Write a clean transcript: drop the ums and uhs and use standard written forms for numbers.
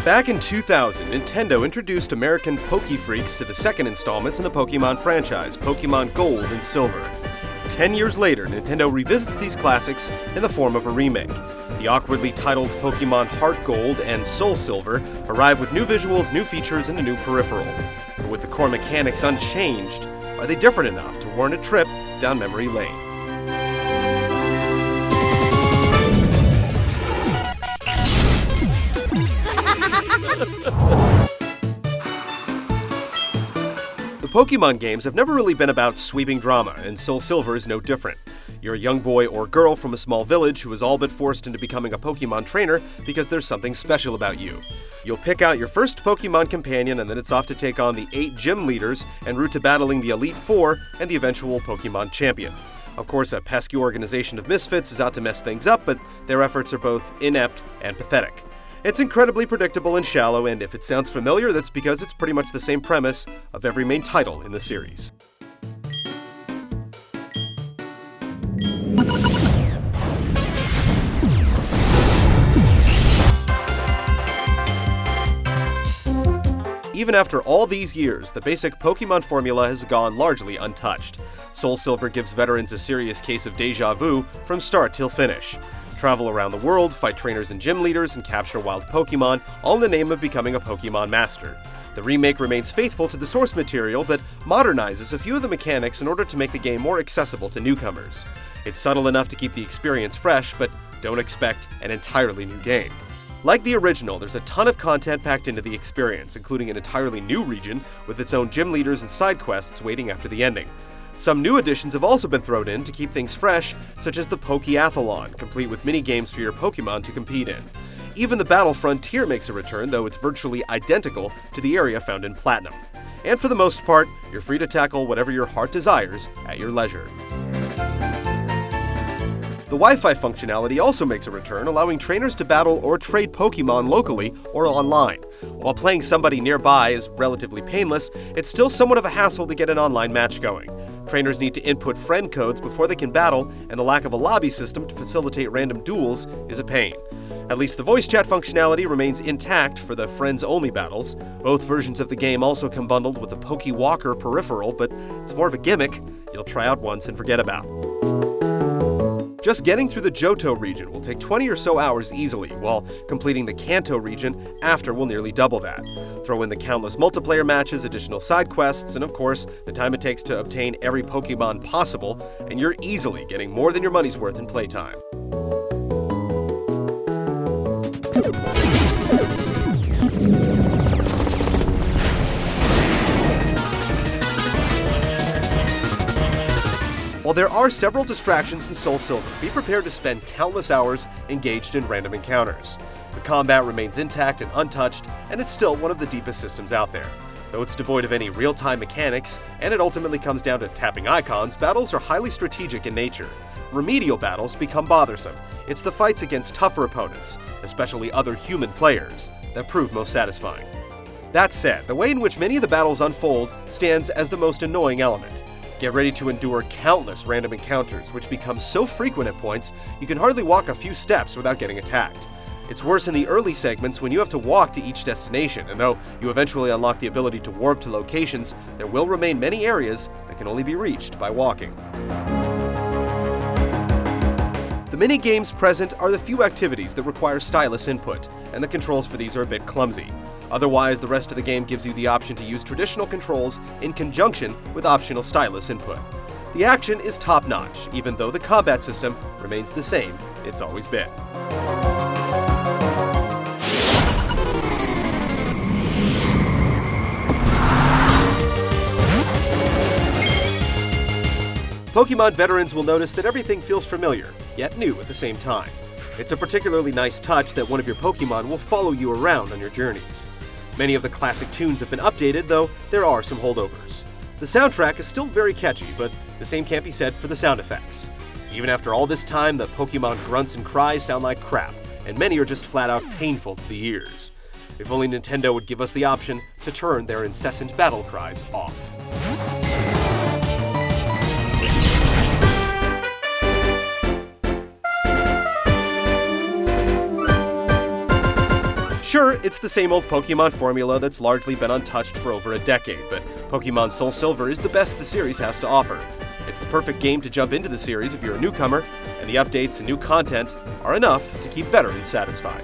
Back in 2000, Nintendo introduced American Poke-Freaks to the second installments in the Pokémon franchise, Pokémon Gold and Silver. 10 years later, Nintendo revisits these classics in the form of a remake. The awkwardly titled Pokémon HeartGold and SoulSilver arrive with new visuals, new features, and a new peripheral. But with the core mechanics unchanged, are they different enough to warrant a trip down memory lane? The Pokémon games have never really been about sweeping drama, and SoulSilver is no different. You're a young boy or girl from a small village who is all but forced into becoming a Pokémon trainer because there's something special about you. You'll pick out your first Pokémon companion, and then it's off to take on the 8 gym leaders en route to battling the Elite Four and the eventual Pokémon champion. Of course, a pesky organization of misfits is out to mess things up, but their efforts are both inept and pathetic. It's incredibly predictable and shallow, and if it sounds familiar, that's because it's pretty much the same premise of every main title in the series. Even after all these years, the basic Pokémon formula has gone largely untouched. SoulSilver gives veterans a serious case of déjà vu from start till finish. Travel around the world, fight trainers and gym leaders, and capture wild Pokémon, all in the name of becoming a Pokémon master. The remake remains faithful to the source material, but modernizes a few of the mechanics in order to make the game more accessible to newcomers. It's subtle enough to keep the experience fresh, but don't expect an entirely new game. Like the original, there's a ton of content packed into the experience, including an entirely new region with its own gym leaders and side quests waiting after the ending. Some new additions have also been thrown in to keep things fresh, such as the Pokeathlon, complete with mini-games for your Pokémon to compete in. Even the Battle Frontier makes a return, though it's virtually identical to the area found in Platinum. And for the most part, you're free to tackle whatever your heart desires at your leisure. The Wi-Fi functionality also makes a return, allowing trainers to battle or trade Pokémon locally or online. While playing somebody nearby is relatively painless, it's still somewhat of a hassle to get an online match going. Trainers need to input friend codes before they can battle, and the lack of a lobby system to facilitate random duels is a pain. At least the voice chat functionality remains intact for the friends-only battles. Both versions of the game also come bundled with the PokeWalker peripheral, but it's more of a gimmick you'll try out once and forget about. Just getting through the Johto region will take 20 or so hours easily, while completing the Kanto region after will nearly double that. Throw in the countless multiplayer matches, additional side quests, and of course, the time it takes to obtain every Pokemon possible, and you're easily getting more than your money's worth in playtime. While there are several distractions in SoulSilver, be prepared to spend countless hours engaged in random encounters. The combat remains intact and untouched, and it's still one of the deepest systems out there. Though it's devoid of any real-time mechanics, and it ultimately comes down to tapping icons, battles are highly strategic in nature. Remedial battles become bothersome. It's the fights against tougher opponents, especially other human players, that prove most satisfying. That said, the way in which many of the battles unfold stands as the most annoying element. Get ready to endure countless random encounters, which become so frequent at points you can hardly walk a few steps without getting attacked. It's worse in the early segments when you have to walk to each destination, and though you eventually unlock the ability to warp to locations, there will remain many areas that can only be reached by walking. The mini-games present are the few activities that require stylus input, and the controls for these are a bit clumsy. Otherwise, the rest of the game gives you the option to use traditional controls in conjunction with optional stylus input. The action is top-notch, even though the combat system remains the same it's always been. Pokémon veterans will notice that everything feels familiar, yet new at the same time. It's a particularly nice touch that one of your Pokémon will follow you around on your journeys. Many of the classic tunes have been updated, though there are some holdovers. The soundtrack is still very catchy, but the same can't be said for the sound effects. Even after all this time, the Pokémon grunts and cries sound like crap, and many are just flat out painful to the ears. If only Nintendo would give us the option to turn their incessant battle cries off. Sure, it's the same old Pokémon formula that's largely been untouched for over a decade, but Pokémon SoulSilver is the best the series has to offer. It's the perfect game to jump into the series if you're a newcomer, and the updates and new content are enough to keep veterans satisfied.